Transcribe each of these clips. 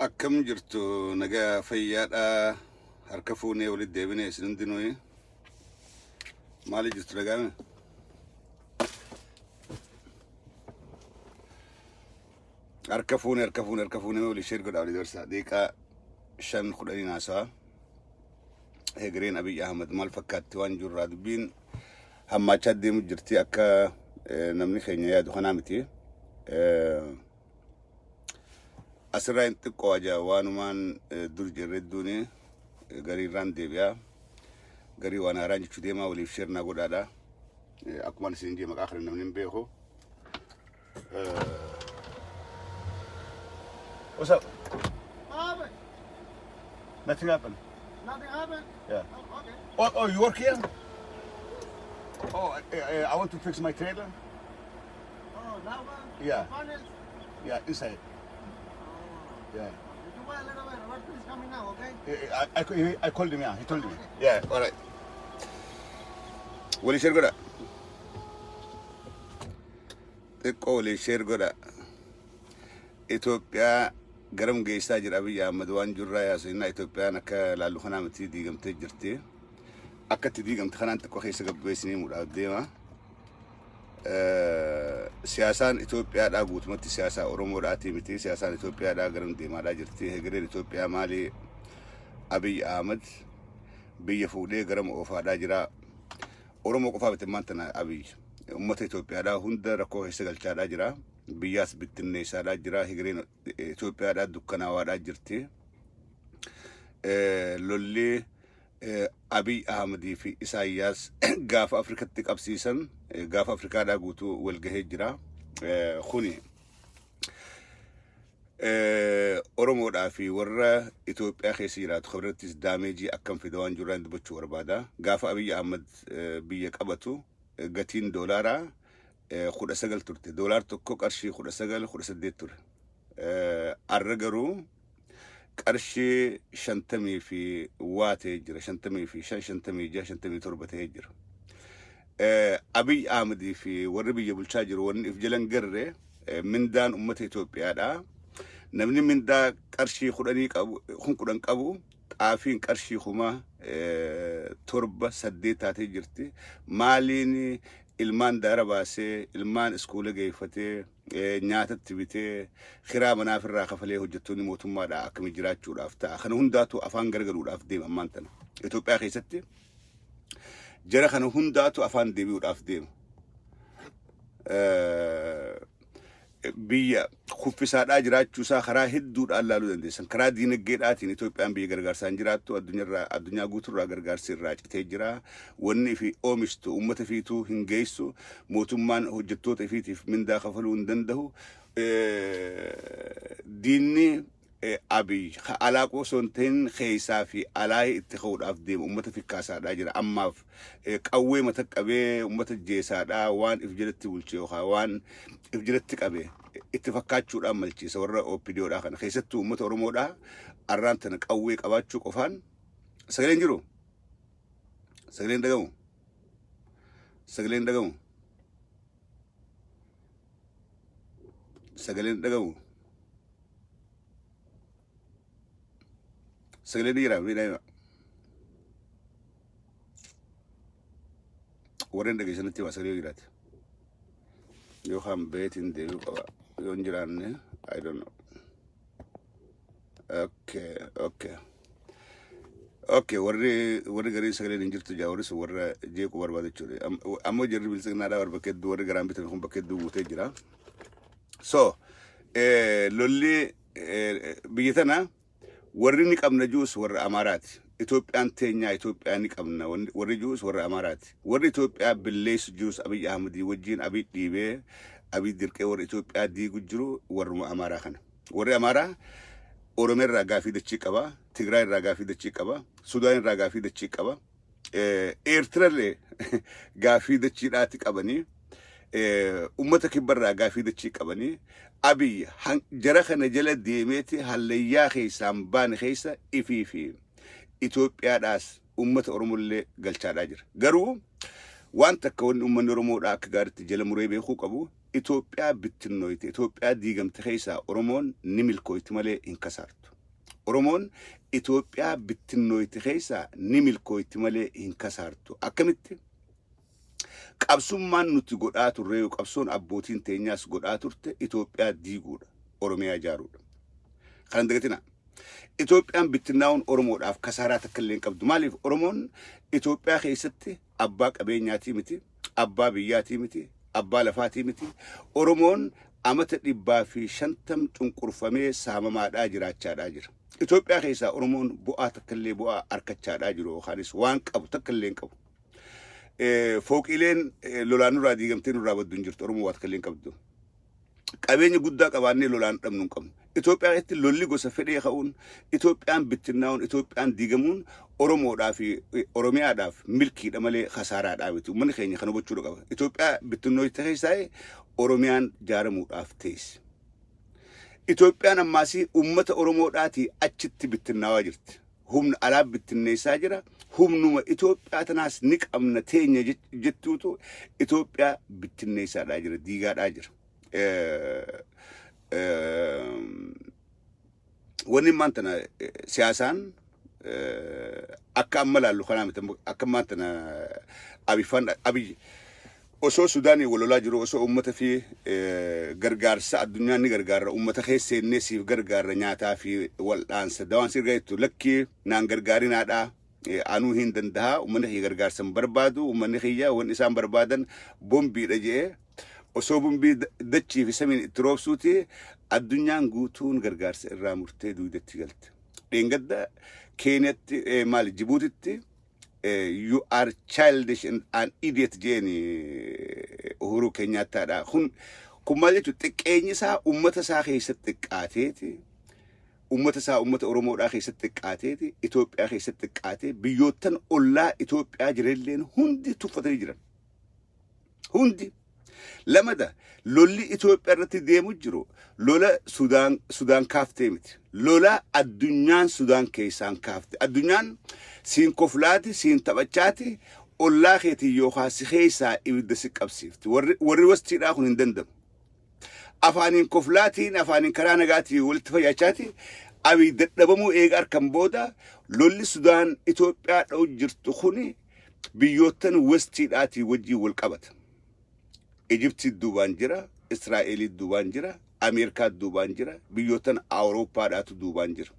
Akkam jirtu nagaa fayyaadha harka fuunee walitti deebinee isin hundinuu maali jirtu nagaa harka fuunee walitti sheer godhaa walitti darsaa deeqaa 5 naasaa Hegereen Abiy Ahmed maal fakkaatti waan jirraa dubbiin hammaachaa deemu jirti akka namni keenya yaadu kanaa miti asirraa hin xiqqoo ajaa waanumaan dur jirredduuni garii irraan deebi'aa garii waan haaraan jechuu deemaa waliif sheernaa godhaadha akkumaan isin jee maqaa kana namni hin beeku What's up? Nothing happened. Nothing happened? Yeah. Oh, okay. Oh, you work here? Oh, I want to fix my trailer. Oh, that one? Yeah. The furnace? Yeah, inside. Oh. Yeah. Did you wait a little bit? Roberto is coming now, okay? I called him, yeah. He told me. Okay. Yeah, all right. Wali share goda. Eko wali share goda. Ethiopia garam geessaa jira Abiy Ahmed waan jirraa yaasina Ethiopiaan akka laallu kana miti diigamtee jirti. Akka itti diigamte kanaan xiqqoo keessa gabbeessinii mudhaaf deema. Siyaasaan Itoophiyaadhaa guutumatti siyaasaa Oromoodhaatii miti siyaasaan Itoophiyaadhaa garam deemaadhaa jirti. Hegereen Itoophiyaa maali Abiy Ahmed biyya fuudhee garam oofaadhaa jira. Oromoo qofaa miti maantana Abiy ummata Itoophiyaadhaa hunda rakkoo keessa galchaadhaa jira. Biyyaas bittinneessaadhaa jira. Hegereen Itoophiyaadhaa dukkanaawaadhaa jirti. Lolli Abiy Ahmed fi Isaayyaas gaafa Afrikatti qabsiisan gaafa Afrikaadhaa guutuu walgahee jira. Kuni Oromoodhaa fi warra Itoophiyaa keessa jiraatu kabirrattis daameejii akkam fida waan jirraan dubbachuu barbaada. Gaafa Abiy Ahmed biyya qabatu gatiin doolaaraa 19 turte. Doolaar tokko qarshii 19 ture. Arra garuu qarshii 50 fi waatee jira 50 fi 57 ta'ee jira. Abiy Ahmed fi warri biyya bulchaa jiru wanni if jalan garre mindaan ummata Itoophiyaadha. Namni mindaa qarshii 10 qabu xaafiin qarshii 7 taatee jirti. Maaliin ilmaan daara baasee ilmaan iskuula geeffatee nyaatatti bitee khiraa manaaf irraa kafalee hojjettoonni mootummaadhaa akkami jiraachuudhaaf ta'a. Kana hundaatu afaan gargaruudhaaf deema ammaan tana. Itoophiyaa keessatti jara kana hundaatu afaan deebi'uudhaaf deema. Biyya kuffisaadhaa jiraachuusaa karaa hedduudhaan laaluu dandeessan. Karaa diinagdeedhaatiin Itoophiyaan biyya gargaarsaan jiraattu addunyaa guutuurraa gargaarsi irraa citee jira. Wanni fi oomishtu uummata fiituu hin geessu. Mootummaan hojjettoota fiitiif mindaa kafaluu hin danda'u. Diinni Abiy alaaqoo sonteen keessaa fi alaa itti ka'uudhaaf deema uummata fikkaasaadhaa jira. Ammaaf qawwee mata qabee uummata jeesaadhaa waan if jalatti bulchee yookaan waan if jalatti qabee itti fakkaachuudhaan malchiisa warra OPDOdhaa kana keessattuu uummata Oromoodhaa arraan tana qawwee qabaachuu qofaan sagaleen jiru. Sagaleen dhagamu. Sagaleen dhagamu. Sagaleen dhagamu. Sagaleen jira bidaya. Warren dhageessanitti waa sagalee jiraate. Yookaan beetiin deebi'u qaba. Yoo hin jiraanne I don't know. Okay, warri garii sagaleen hin jirtu jaa warri sun warra jeequu barbaada jechuudha. Ammoo jarri bilisignadhaa warra bakka hedduu warri garaan bitan kun bakka hedduu guutee jira. So, lolli biyya tana warri ni qabna juus warra Amaaraati. Itoophiyaan teenyaa Itoophiyaan ni qabna warri juus warra Amaaraati. Warri Itoophiyaa billeessu juus Abiy Ahmed wajjin Abiy dhiibee Abiy dirqee warra Itoophiyaa diigu jiru warra Amaaraa kana. Warri Amaaraa Oromoo irraa gaafii dachii qaba, Tigraay irraa gaafii dachii qaba, Sudaan irraa gaafii dachii qaba, Eertiraallee gaafii dachiidhaati qabanii, ummata kibbarraa gaafii dachii qabanii. Abiy jara kana jala deemeeti hallayyaa keessaan baane keessa ifii fi Itoophiyaadhaas ummata Oromollee galchaadhaa jira. Garuu waan takka wanni ummanni Oromoodhaa akka gaariitti jala muree beekuu qabu Itoophiyaa bittinnooyte Itoophiyaa diigamte keessaa Oromoon ni milkooyti malee hin kasaartu. Oromoon Itoophiyaa bittinnooyti keessa ni milkooyti malee hin kasaartu. Akkamitti qabsummaan nuti godhaa turre qabsoon abbootiin teenyaas godhaa turte Itoophiyaa diiguudha, Oromiyaa ijaaruudha. Kan dagatina Itoophiyaan bittinnaa'uun Oromoodhaaf kasaaraa takka illee hin qabdu. Maaliif Oromoon Itoophiyaa keessatti abbaa qabeenyaatii miti, abbaa biyyaatii miti, abbaa lafaatii miti. Oromoon amata 150 cunqurfamee saamamaadhaa jiraachaadhaa jira. Itoophiyaa keessaa Oromoon bu'aa takka illee bu'aa harkachaadhaa jiru yookaanis waan qabu takka illee hin qabu. Fooqileen lolaan nurraa diigamtee nurraa baddu hin jirtu. Oromoo waa takka illee hin qabdu. Qabeenya guddaa qabaannee lolaan dhabnu hin qabnu. Itoophiyaa keessatti lolli gosa fedhee ka'uun, Itoophiyaan bittinnaa'uun, Itoophiyaan diigamuun Oromoodhaaf Oromiyaadhaaf milkiidha malee kasaaraadhaa miti. Uummanni keenya kana hubachuudha qaba. Itoophiyaa bittinnooyti keessaa Oromiyaan jaaramuudhaaf teessi. Itoophiyaan ammaasii uummata Oromoodhaatii achitti bittinnaawaa jirti. Humna alaa bittinneessaa jira. Humnuma Itoophiyaa tanaas ni qabna teenya jettuutu Itoophiyaa bittinneessaadhaa jira, diigaadhaa jira. Wanni maantana siyaasaan akka amma laallu kanaa miti akka maantana Abiy osoo Sudaanii walolaa jiru osoo uummata fi gargaarsa addunyaan ni gargaara uummata keessa seennee siif gargaara nyaataa fi wal'aansa dawaan sirgaa jettu lakkii naan gargaarinaadhaa anuu hin danda'a uummanni kiyya gargaarsan barbaadu uummanni kiyya waan isaan barbaadan bombiidha jedhee osoo bombii dachii fi samiin itti roobsuuti addunyaan guutuun gargaarsa irraa murtee duudatti galte. Dheengadda Keenyatti maali Jibuutitti you are childish and an idiot jeeni Uhuru Kenyattaadha. Kun maal jechuun xiqqeenyi isaa uummata isaa keessatti xiqqaateeti. Uummata isaa uummata Oromoodhaa keessatti xiqqaateeti. Itoophiyaa keessatti xiqqaatee biyyoottan ollaa Itoophiyaa jirelleen hundi tuffatanii jiran. Hundi. Lamada lolli Itoophiyaa irratti deemu jiru lola Sudaan kaaftee miti. Lola addunyaan Sudaan keessaan kaafte. Addunyaan siin koflaati, siin taphachaati, ollaa keetii yookaan si keessaa ibidda si qabsiifti. Warri wastiidhaa kun hin dandamu. Afaaniin koflaatiin, afaaniin karaa nagaatiin walitti fayyachaati. Abiy dadhabamuu eega harkan booda lolli Sudaan Itoophiyaa dha'u jirtu kuni biyyoottan wastiidhaatii wajjin wal qabata. Egypti duubaan jira, Israa'eelii duubaan jira, Ameerikaa duubaan jira, biyyoottan Awurooppaadhaatu duubaan jira.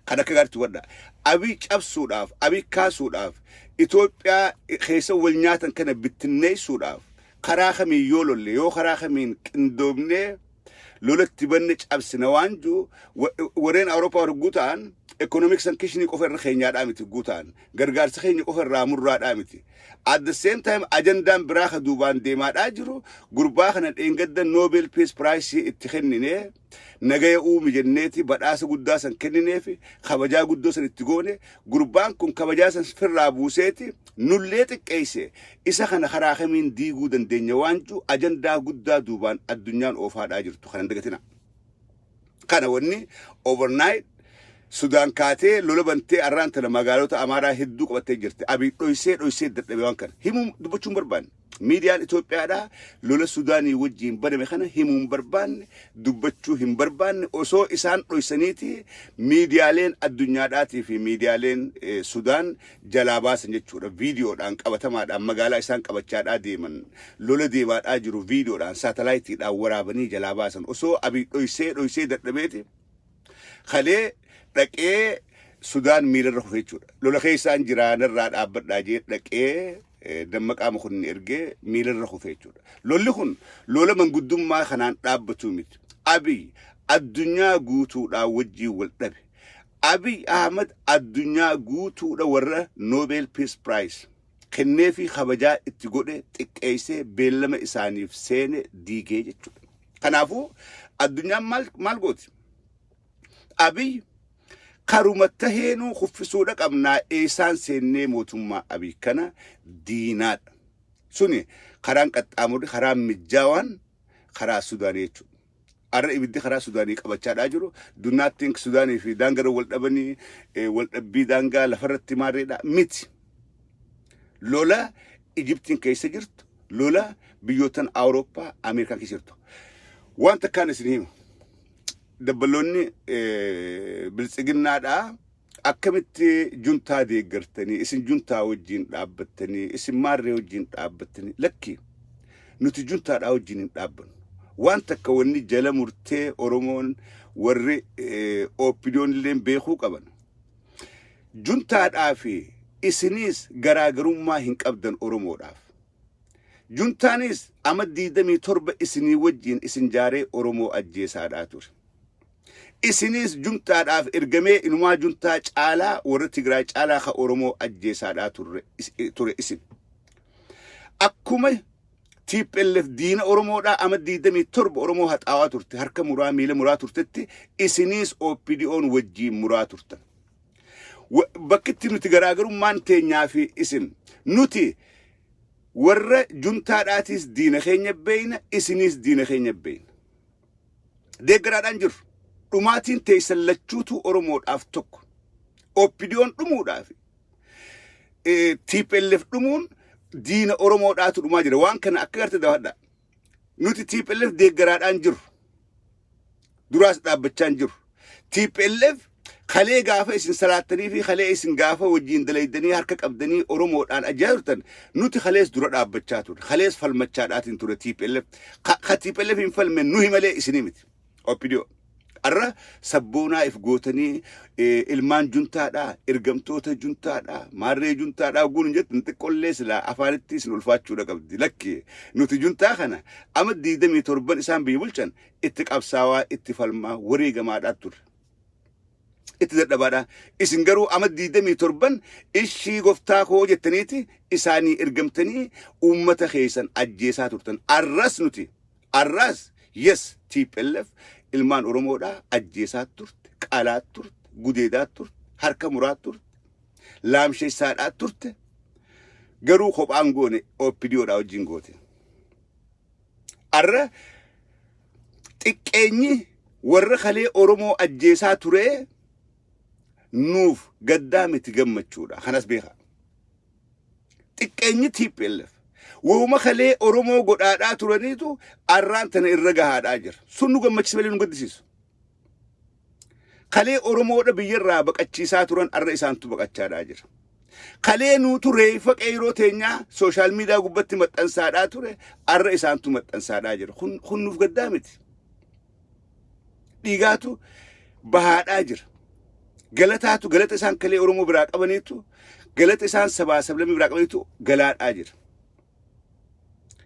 Kan akka gaariitti wadda. Abiy cabsuudhaaf, abiy kaasuudhaaf, Itoophiyaa keessa wal nyaatan kana bittinneessuudhaaf karaa kamiin yoo lolle yoo karaa kamiin qindoomnee lolatti banne cabsina waan jiru warreen Awurooppaa warra ta'an economic sanctionii qofa irra keenyaadhaa miti guutaan gargaarsa keenya qofa irraa murraadhaa miti. At the same time ajandaan biraa ka duubaan deemaadhaa jiru gurbaa kana dheengadda Nobel Peace Prize itti kennine nagaya uumi jenneeti badhaasa guddaa san kennineef kabajaa guddoo san itti goone gurbaan kun kabajaa san firraa buuseeti nullee xiqqeesse isa kana karaa kamiin diiguu dandeenya waan jiru ajandaa guddaa duubaan addunyaan oofaadhaa jirtu kana dagatina. Kana wanni overnight Sudaan kaatee lola bantee arraantana magaalota Amaaraa hedduu qabattee jirti. Abiy dhoysee dadhabee waan kana himuu dubbachuun barbaanne. Miidiyaan Itoophiyaadhaa lola Sudaanii wajjin baname kana himuun barbaanne dubbachuu hin barbaanne osoo isaan dhoysaniiti miidiyaaleen addunyaadhaatii fi miidiyaaleen Sudaan jalaa baasan jechuudha. Viidiyoodhaan qabatamaadhaan magaalaa isaan qabachaadhaa deeman lola deemaadhaa jiru viidiyoodhaan saatalaayitiidhaan waraabanii jalaa baasan osoo Abiy dhoysee dadhabeeti. Kalee dhaqee Sudaan miilarra kufee jechuudha. Lola keessaan jiraanirraa dhaabbadhaa jee dhaqee dammaqaa makunni ergee miilarra kufee jechuudha. Lolli kun lola manguddummaa kanaan dhaabbatu miti. Abiy addunyaa guutuudhaa wajjin wal dhabe. Abiy Ahmad addunyaa guutuudha warra Nobel Peace Prize kennee fi kabajaa itti godhe xiqqeessee beellama isaaniif seene diigee jechuudha. Kanaafuu addunyaan maal gooti? Abiy karumata heenuu kuffisuudha qabnaa eesaan seennee mootummaa Abiy kana diinaadha. Suni karaan qaxxaamurri karaa mijaawaan karaa Sudaanii jechuudha. Arra ibiddi karaa Sudaanii qabachaadhaa jiru. Dunnaattiin Sudaanii fi daangaa wal dhabanii wal dhabbii daangaa lafarratti maarreedha miti. Lola Egyptiin keessa jirtu, lola biyyoottan Awurooppaa, Ameerikaa keessa jirtu. Wanta kaan isin himu. dabballoonni biltsiginnaadhaa akkamitti juntaa deeggartanii isin juntaa wajjin dhaabbattanii isin maarree wajjin dhaabbattanii lakki nuti juntaadhaa wajjin hin dhaabbannu waan takka wanni jala murtee Oromoon warri opinion illee beekuu qaban juntaadhaa fi isinis garaagarummaa hin qabdan Oromoodhaaf juntaanis ama 27 isinii wajjin isin jaaree Oromoo ajjeesaadhaa ture isinis juntaadhaaf ergamee inumaa juntaa caalaa warra Tigraay caalaa ka Oromoo ajjeesaadhaa ture isin akkuma TPLF diina Oromoodhaa ama 27 Oromoo haxaawaa turte harka muraa miila muraa turtetti isinis OPDO'n wajjiin muraa turtan bakkitti nuti garaagarummaan teenyaa fi isin nuti warra juntaadhaatis diina keenya beeyna isinis diina keenya beeyna deeggaraadhaan jiru dhumaatiin teessan lachuutu Oromoodhaaf tokko OPDO'n dhumuudhaaf TPLF dhumuun diina Oromoodhaatu dhumaa jira waan kana akka garte dawhadha nuti TPLF deeggaraadhaan jiru duraas dhaabbachaan jiru TPLF khalee gaafa isin salaattanii fi khalee isin gaafa wajjiin dalaydanii harka qabdanii Oromoodhaan ajaa'irtan nuti khalees dura dhaabbachaa ture khalees falmachaadhaatiin ture TPLF TPLF hin falmen nuhi malee isinii miti OPDO arra sabboonaa if gootanii ilmaan juntaadhaa ergamtoota juntaadhaa maarree juntaadhaa guun jettan xiqqollee silaa afaanitti isin ulfaachuudha qabdi lakki nuti juntaa kana ama 27 isaan biyya bulchan itti qabsaawaa itti falmaa wareegamaadhaa ture itti dadhabaadhaa isin garuu ama 27 ishii goftaa koo jettaniiti isaanii ergamtanii uummata keessan ajjeesaa turtan arras nuti arras yes TPLF ilmaan Oromoodhaa ajjeesaa turte qalaa turte gudeedaa turte harka muraa turte laamsheessaadhaa turte garuu kophaan goone OPDO'dhaa wajjin goote arra xiqqeenyi warra khalee Oromoo ajjeesaa ture nuuf gaddaa miti gammachuudha kanas beekaa xiqqeenyi TPLF وهما خليه أورمو قد آدات ورنيتو أران تنا الرجاء هذا سنو قم مكسبلين قدسيس خليه أورمو ده بيجرا بق أشيسات ورن الرئيسان تو بق أشار أجر خليه نوتو ريفك أيرو تينيا سوشيال ميديا قبتي مت أنسادات ورة الرئيسان تو مت أنساد أجر خن نوف قدامت ديجاتو بهاد أجر قلتاتو قلت إنسان خليه أورمو براك أبنيتو قلت إنسان سبا سبلمي براك أبنيتو قلات أجر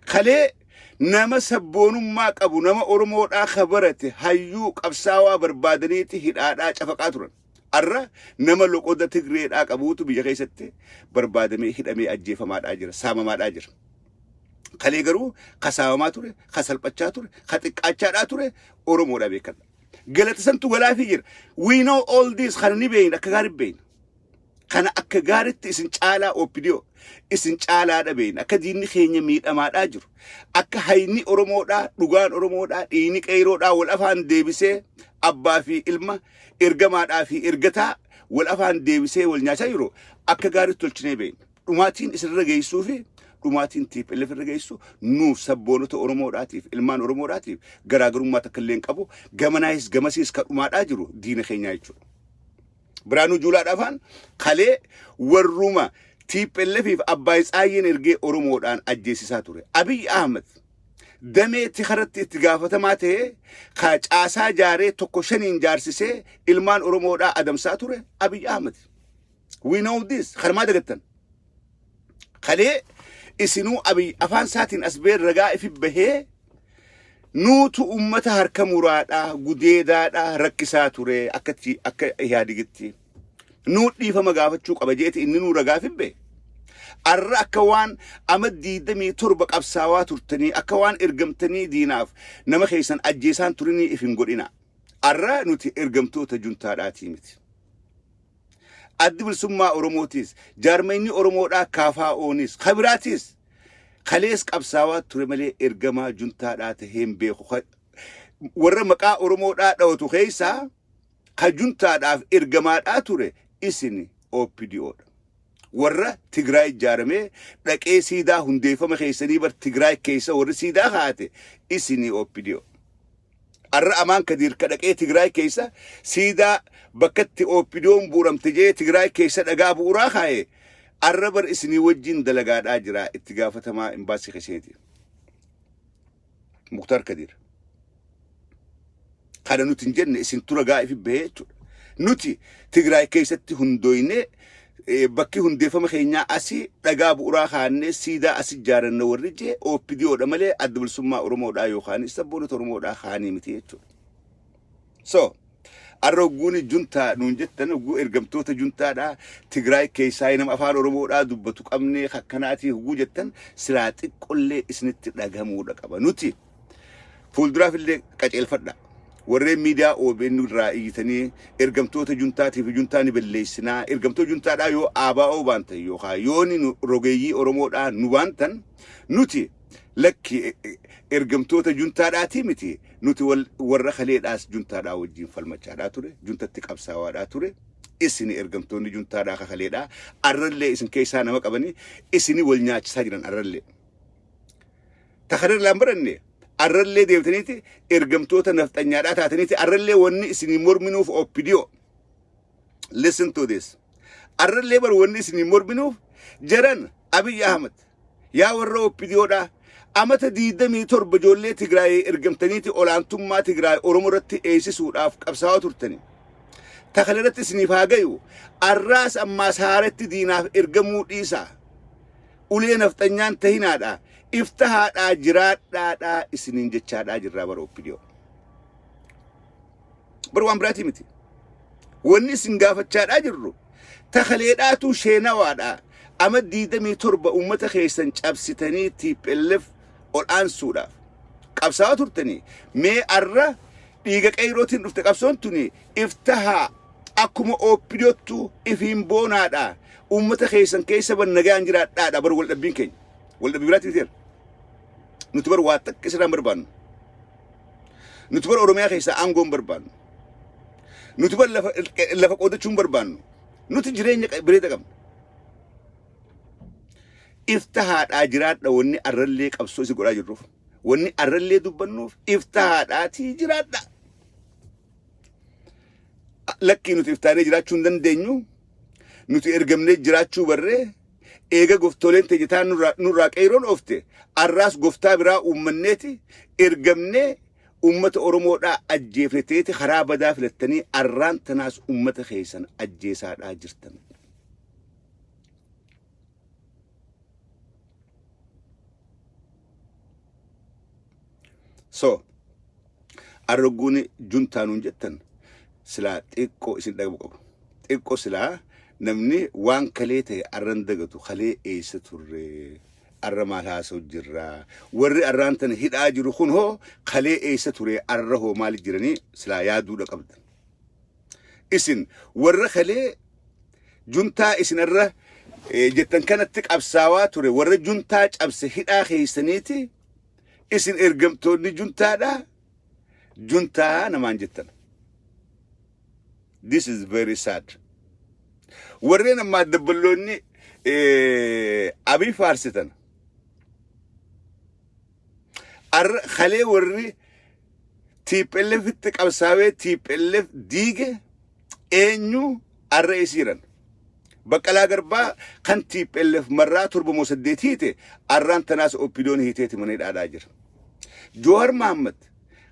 خليه نما سبونو ما قبو نما أورمودا خبرته هيوك أبساوا بربادنيتي هدادا شفقاترن أرى نما لقودة تغريد أقبوتو بيجيسته بربادمي هدامي أجيفا ماد أجر ساما ماد أجر خليه قرو خساوا ما توري خسال بچا توري خطيق أچادا توري أورمودا بيكر قلت سنتو غلا فيجر we know all this خلني بين أكغارب بين خنا أكغارت إسن چالا OPDO isin caalaa been akka diinni keenya miidhamaadhaa jiru akka hayni Oromoodhaa dhugaan Oromoodhaa dhiini qeyroodhaa wal afaan deebisee abbaa fi ilma ergamaadhaa fi ergataa wal afaan deebisee wal nyaachaa jiru akka gaarii tolchinee been dhumaatiin isirra geessuu fi dhumaatiin TPLF irra geessu nuuf sabboonota Oromoodhaatiif ilmaan Oromoodhaatiif garaagarummaa takka illee qabu gamanaayis gamasiis ka dhumaadhaa jiru diina keenyaa jechuudha Biraanuu Juulaadhaafaan kalee warruma TPLF في أبايس أين إرجع أورمودان أجلسها توري أبي أحمد دمي تخرت اتجافة ماته خاج آسا جاري تكوشنين جارسيسه إلمان أورمودا أدم ساتوري أبي أحمد we know this خرما دقتن خليه إسنو أبي أفان ساتين أسبير رجاء في بهه نوتو أمته هركم مرادا جديدا ركساتوري أكتي إهاديتي نوت دي فما قافت شوك أبجيت إني نور قافت به الرا أكوان أمد دمي تربك أبساوات ترتني أكوان إرجمتني ديناف نما خيسان أجيسان ترني إفين قرينا الرا نوتي إرجمتو تجنتا راتيمت أدبل سما أوروموتيس جارميني أورومودا كافا أونيس خبراتيس خليس أبساوات ترملي إرجما جنتا راتهم بيخو ورا مكا أورومودا دوتو خيسا خجنتا راف إرجمات أتوري إسني OPDO ورا تجراي جارمي لك إيه سيدا هندي فما خيسني بر تجراي كيسا ور سيدا خاته إسني OPDO arra amaan kadir kadhaqee Tigraay keessa siidaa bakkatti OPDO'n buuramte jee Tigraay keessa dhagaa bu'uuraa kaa'e arra bar isinii wajjin dalagaadhaa jira itti gaafatamaa imbaasii keessaati Muktar Kadir kana nuti hin jenne isin tura gaa'ifi bahee jechuudha nuti Tigraay keessatti hundooyne bakki hundeeffama keenyaa asii dhagaa bu'uuraa kaannee siidaa asii ijaaranna warri jee OPDO'dha malee adda bilisummaa Oromoodhaa yookaan sabboonota Oromoodhaa kaanii miti jechuudha. So arroguuni juntaa nuun jettan oguu ergamtoota juntaadhaa Tigraay keessaa nama afaan Oromoodhaa dubbatu qabnee akkanaatii oguu jettan silaa xiqqollee isinitti dhagahamuudha qaba. Nuti fuulduraaf illee qaceelfadha. warreen miidiyaa OBN irraa iyyitanii ergamtoota juntaatiif juntaani balleessinaa ergamtoota juntaadhaa yoo ABO baantan yookaan yoo ni rogeeyyii Oromoodhaa nu baantan nuti lakki ergamtoota juntaadhaati miti nuti warra kaleedhaas juntaadhaa wajjin falmachaadhaa ture juntatti qabsaawaadhaa ture isini ergamtoonni juntaadhaa kaleedhaa arrallee isin keessaa nama qabanii isini wal nyaachisaa jiran arrallee takharir lambaranne arrallee deebitaniiti ergamtoota nafxanyaadhaa taataniiti arrallee wanni isinii morminuuf OPDO listen to this arrallee bar wanni isinii morminuuf jaran Abiy Ahmed yaa warra OPDOdha amata 27 ijoollee Tigraay ergamtaniiti olaantummaa Tigraay Oromoo irratti eeysisuudhaaf qabsaa'aa turtani takhalirratti isiniif haagayu arraas ammaas haaretti diinaaf ergamuu dhiisaa ulee nafxanyaan tahinaadha iftahaadhaa jiraadhaadhaa isiniin jechaadhaa jirraa bara OPDO bar waan biraatii miti wanni isin gaafachaadhaa jirru takhaleedhaatu sheenawaadhaa ama 27 ummata keessan cabsitanii TPLF ol aansuudhaaf qabsaa'aa turtanii mee arra dhiiga qayrootiin dhufte qabsoon tuni iftahaa akkuma OPDOttu ifiin boonaadhaa ummata keessan keessa bannagaan jiraadhaadhaa bar wal dhabbiin keenya wal dhabbii biraatii miti nuti bar waa takka isirraan barbaannu nuti bar Oromiyaa keessaa aangoon barbaannu nuti bar lafa qoodachuun barbaannu nuti jireenya bireeda qabna iftahaadhaa jiraadha wanni arrallee qabsoo isi godhaa jirruuf wanni arrallee dubbannuuf iftahaadhaatii jiraadha lakkii nuti iftaanee jiraachuu hin dandeenyu nuti ergamnee jiraachuu barree eega goftooleen teejitaan nurraa qeyroon oofte arraas goftaa biraa uummanneeti ergamnee ummata Oromoodhaa ajjeefneteeti karaa badaa filattanii arraan tanaas ummata keessan ajjeesaadhaa jirtan so arroguuni juntaanuun jettan silaa xiqqoo isin dhagabu qabu xiqqoo silaa namni waan kalee ta'e arran dagatu kalee eessa turre arra maal haasa'u jirraa warri arraan tana hidhaa jiru kun hoo kalee eessa ture arra hoo maal jiranii silaa yaaduudha qabdan isin warra kalee juntaa isin arra jettan kanatti qabsaawaa ture warra juntaa cabse hidhaa keessaniiti isin ergamtoonni juntaadha juntaa namaan jettan this is very sad warreen ammaa dabballoonni Abiy faarsitan arra khalee warri TPLF itti qabsaawee TPLF diige eenyu arra isiiran Baqqalaa Garbaa kan TPLF marraa 7 hiite arraan tanaas OPDO'n hiiteeti mana hidhaadhaa jira Johar Mohammed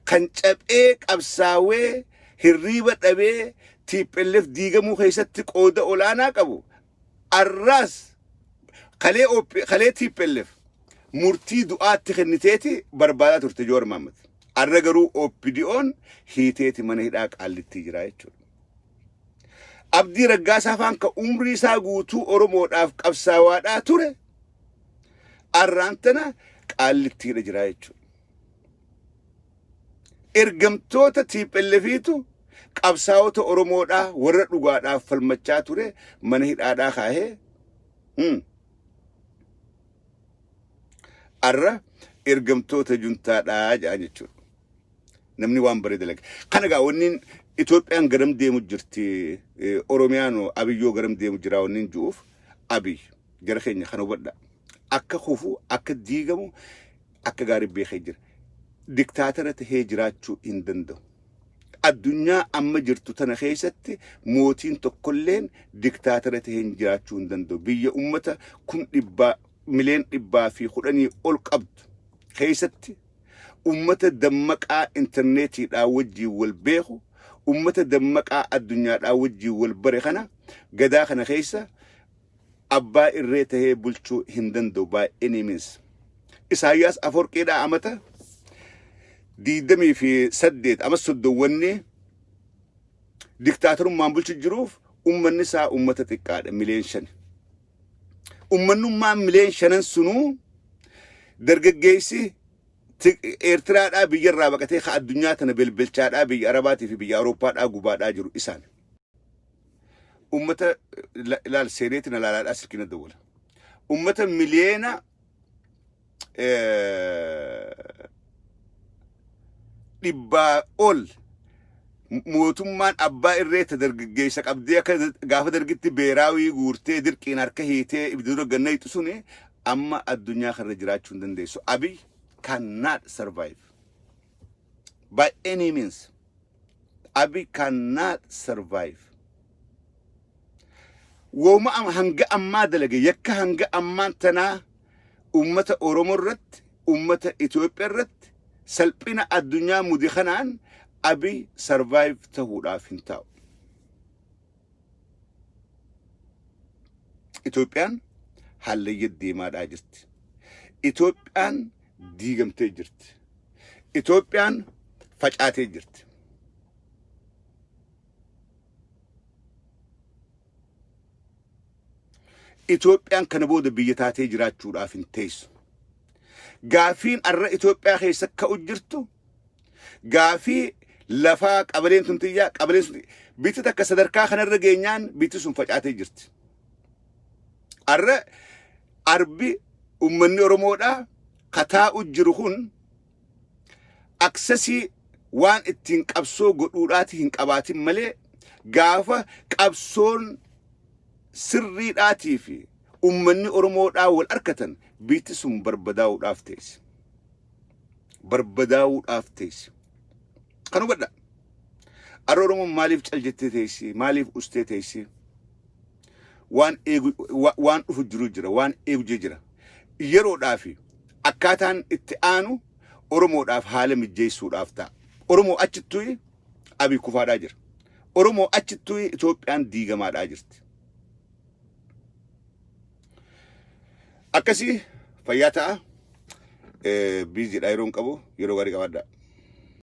kan cabee qabsaawee hirriiba dhabee TPLF diigamuu keessatti qooda olaanaa qabu arraas khalee TPLF murtii du'aatti kenniteeti barbaadaa turte Johar Mohammed arra garuu OPDO'n hiiteeti mana hidhaa qaallittii jira jechuudha Abdii Raggaasaa faan ka umrii isaa guutuu Oromoodhaaf qabsaawaadhaa ture arraan tana qaallittiidha jira jechuudha ergamtoota TPLFiitu qabsaa'ota Oromoodhaa warra dhugaadhaaf falmachaa ture mana hidhaadhaa kaahee arra ergamtoota juntaadhaa jedhan jechuudha namni waan bareeda laga kana gaa wanniin Itoophiyaan garam deemu jirti Oromiyaanoo Abiyyoo garam deemu jira wanniin ju'uuf Abiy gara keenya kan hubadha akka kufu akka diigamu akka gaarii beekee jira diktaatara tahee jiraachuu hin danda'u. Addunyaa amma jirtu tana keessatti mootiin tokkolleen diktaatara tahee jiraachuu hin danda'u. Biyya ummata miliyoona 110 ol qabdu keessatti ummata dammaqaa intarneetiidhaa wajjii wal beeku, ummata dammaqaa addunyaadhaa wajjii wal bare kana gadaa kana keessa abbaa irree tahee bulchuu hin danda'u by any means. Isaayyaas Aforqiidhaa amata 28 ama 30 diktaatorummaan bulchu jiruuf ummanni isaa ummata xiqqaadha miliyoona 5. Ummannummaan miliyoona 5 sunuu dargaggeessi Eertiraadhaa biyyarraa baqatee ka addunyaa tana belbelchaadhaa biyya Arabaatii fi biyya Awurooppaadhaa gubaadhaa jiru isaan. Ummata ilaal seeneetiin ilaalaadhaa silkina dawwala. Ummata miliyoona 100 ol mootummaan abbaa irree dargaggeessa qabdee akka gaafa dargitti beeraawii guurtee dirqiin harka hiitee ibidura ganna hiitu suni amma addunyaa kanarra jiraachuu hin dandeessu. Abiy cannot survive by any means. Abiy cannot survive. Wooma hanga ammaa dalage yakka hanga ammaan tanaa ummata Oromoo irratti, ummata Itoophiyaa irratti salphina addunyaa mudi kanaan Abiy survive ta'uudhaaf hin ta'u. Itoophiyaan hallayya deemaadhaa jirti. Itoophiyaan diigamtee jirti. Itoophiyaan facaatee jirti. Itoophiyaan kana booda biyya taatee jiraachuudhaaf hin teessu. Gaafiin arra Itoophiyaa keessa ka'u jirtu gaafii lafaa qabaleen tuntiyyaa qabaleen sun bitti takka sadarkaa kanarra geenyaan bitti sun facaatee jirti. Arra arbi ummanni Oromoodhaa kataa'u jiru kun aksesii waan ittiin qabsoo godhuudhaati hin qabaatin malee gaafa qabsoon sirriidhaatii fi ummanni Oromoodhaa wal arkatan bitti sun barbadaa'uudhaaf teessi. Barbadaa'uudhaaf teessi. Kan hubadha. Arra Oromoon maaliif caljettee teessi? Maaliif ustee teessi? Waan dhufu jiru jira, waan eegujee jira. Yeroodhaaf akkaataan itti aanu Oromoodhaaf haala mijjeessuudhaaf ta'a. Oromoo achittuu Abiy kufaadhaa jira. Oromoo achittuu Itoophiyaan diigamaadhaa jirti. Akkasii fayyaa ta'a. Biiziidhaa yeroo hin qabu yeroo gaarii qabaadhaa.